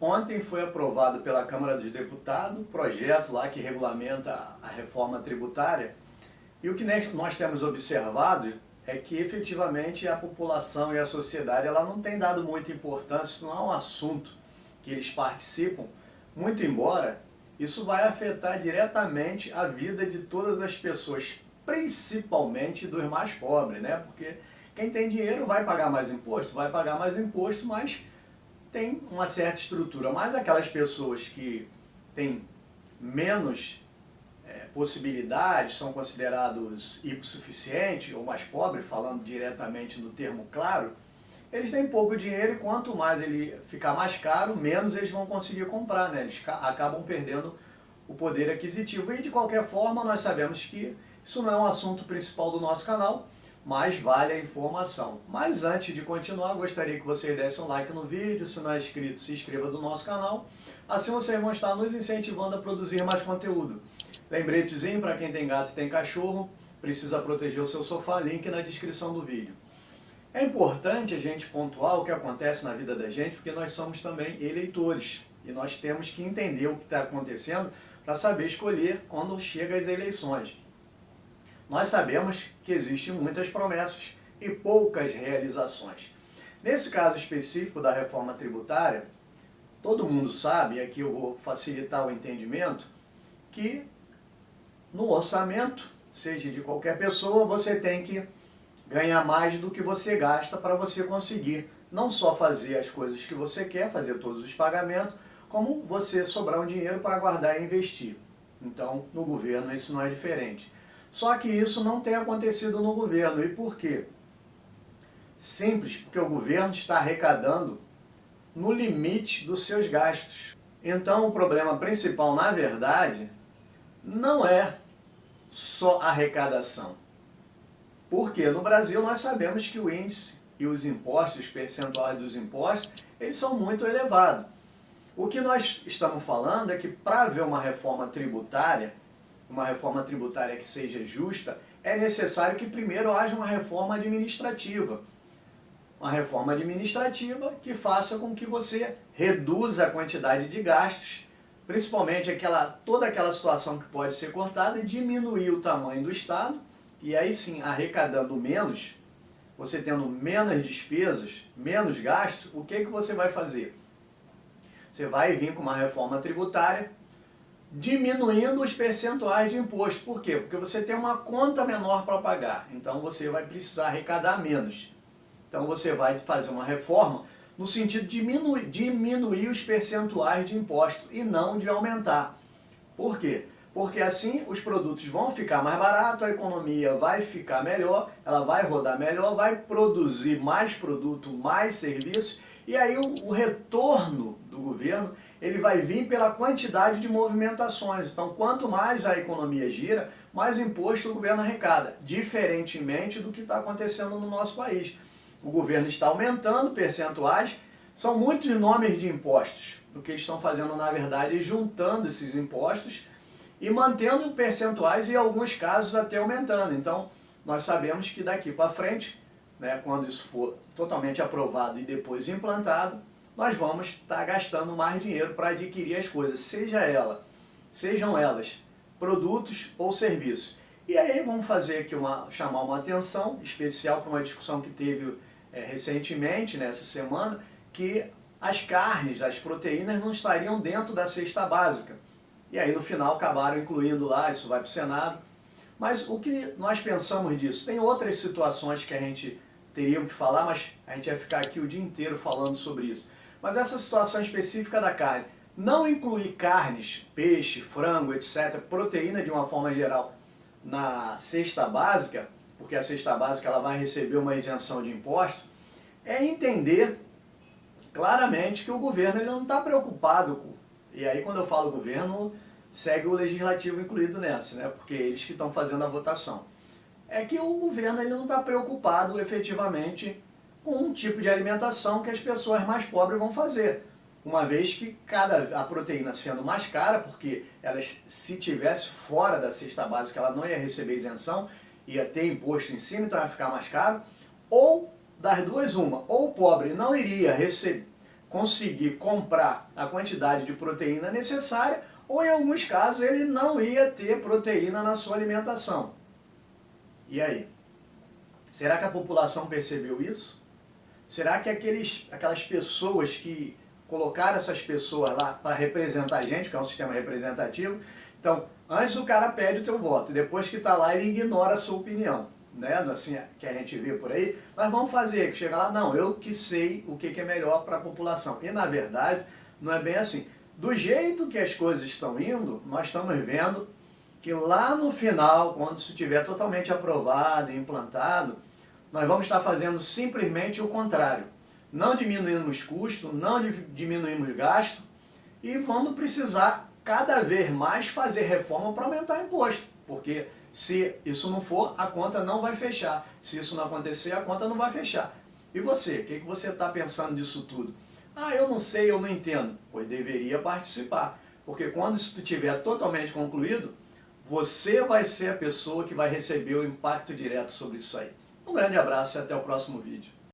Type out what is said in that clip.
Ontem foi aprovado pela Câmara dos Deputados o projeto lá que regulamenta a reforma tributária, e o que nós temos observado é que efetivamente a população e a sociedade ela não tem dado muita importância, isso não é um assunto que eles participam, muito embora isso vai afetar diretamente a vida de todas as pessoas, principalmente dos mais pobres, né? Porque quem tem dinheiro vai pagar mais imposto, mas tem uma certa estrutura. Mas aquelas pessoas que têm menos possibilidades, são considerados hipossuficientes ou mais pobres, falando diretamente no termo claro, eles têm pouco dinheiro e quanto mais ele ficar mais caro, menos eles vão conseguir comprar, né? Eles acabam perdendo o poder aquisitivo. E de qualquer forma, nós sabemos que isso não é um assunto principal do nosso canal, mas vale a informação. Mas antes de continuar, gostaria que você desse um like no vídeo, se não é inscrito, se inscreva do nosso canal. Assim vocês vão estar nos incentivando a produzir mais conteúdo. Lembretezinho para quem tem gato e tem cachorro, precisa proteger o seu sofá, link na descrição do vídeo. É importante a gente pontuar o que acontece na vida da gente, porque nós somos também eleitores. E nós temos que entender o que está acontecendo para saber escolher quando chega as eleições. Nós sabemos que existem muitas promessas e poucas realizações. Nesse caso específico da reforma tributária, todo mundo sabe, e aqui eu vou facilitar o entendimento, que no orçamento, seja de qualquer pessoa, você tem que ganhar mais do que você gasta para você conseguir não só fazer as coisas que você quer, fazer todos os pagamentos, como você sobrar um dinheiro para guardar e investir. Então, no governo isso não é diferente. Só que isso não tem acontecido no governo. E por quê? Simples, porque o governo está arrecadando no limite dos seus gastos. Então, o problema principal, na verdade, não é só arrecadação. Porque no Brasil nós sabemos que o índice e os impostos, os percentuais dos impostos, eles são muito elevados. O que nós estamos falando é que para haver uma reforma tributária que seja justa, é necessário que primeiro haja uma reforma administrativa. Uma reforma administrativa que faça com que você reduza a quantidade de gastos, principalmente toda aquela situação que pode ser cortada, e diminuir o tamanho do Estado, e aí sim, arrecadando menos, você tendo menos despesas, menos gastos, o que você vai fazer? Você vai vir com uma reforma tributária, diminuindo os percentuais de imposto. Por quê? Porque você tem uma conta menor para pagar, então você vai precisar arrecadar menos. Então você vai fazer uma reforma no sentido de diminuir os percentuais de imposto e não de aumentar. Por quê? Porque assim os produtos vão ficar mais baratos, a economia vai ficar melhor, ela vai rodar melhor, vai produzir mais produto, mais serviços, e aí o retorno do governo ele vai vir pela quantidade de movimentações. Então, quanto mais a economia gira, mais imposto o governo arrecada, diferentemente do que está acontecendo no nosso país. O governo está aumentando percentuais, são muitos nomes de impostos. O que eles estão fazendo, na verdade, é juntando esses impostos e mantendo percentuais e, em alguns casos, até aumentando. Então, nós sabemos que daqui para frente, né, quando isso for totalmente aprovado e depois implantado, nós vamos estar gastando mais dinheiro para adquirir as coisas, sejam elas produtos ou serviços. E aí vamos fazer aqui chamar uma atenção especial para uma discussão que teve recentemente, nessa semana, que as carnes, as proteínas não estariam dentro da cesta básica. E aí no final acabaram incluindo lá, isso vai para o Senado. Mas o que nós pensamos disso? Tem outras situações que a gente teria que falar, mas a gente vai ficar aqui o dia inteiro falando sobre isso. Mas essa situação específica da carne, não incluir carnes, peixe, frango, etc., proteína de uma forma geral, na cesta básica, porque a cesta básica ela vai receber uma isenção de imposto, é entender claramente que o governo ele não está preocupado com... E aí quando eu falo governo, segue o legislativo incluído nessa, né? Porque eles que estão fazendo a votação. É que o governo ele não está preocupado efetivamente com um tipo de alimentação que as pessoas mais pobres vão fazer. Uma vez que a proteína sendo mais cara, porque se tivesse fora da cesta básica, ela não ia receber isenção, ia ter imposto em cima, então ia ficar mais caro, ou das duas uma, ou o pobre não iria conseguir comprar a quantidade de proteína necessária, ou em alguns casos ele não ia ter proteína na sua alimentação. E aí? Será que a população percebeu isso? Será que aquelas pessoas que colocaram essas pessoas lá para representar a gente, que é um sistema representativo, então, antes o cara pede o teu voto, e depois que está lá ele ignora a sua opinião, né? Assim que a gente vê por aí, mas vamos fazer, que chega lá, não, eu que sei o que é melhor para a população. E na verdade, não é bem assim. Do jeito que as coisas estão indo, nós estamos vendo que lá no final, quando isso estiver totalmente aprovado e implantado, nós vamos estar fazendo simplesmente o contrário. Não diminuímos custo, não diminuímos gasto e vamos precisar cada vez mais fazer reforma para aumentar imposto. Porque se isso não for, a conta não vai fechar. Se isso não acontecer, a conta não vai fechar. E você? O que você está pensando disso tudo? Ah, eu não sei, eu não entendo. Pois deveria participar. Porque quando isso estiver totalmente concluído, você vai ser a pessoa que vai receber o impacto direto sobre isso aí. Um grande abraço e até o próximo vídeo.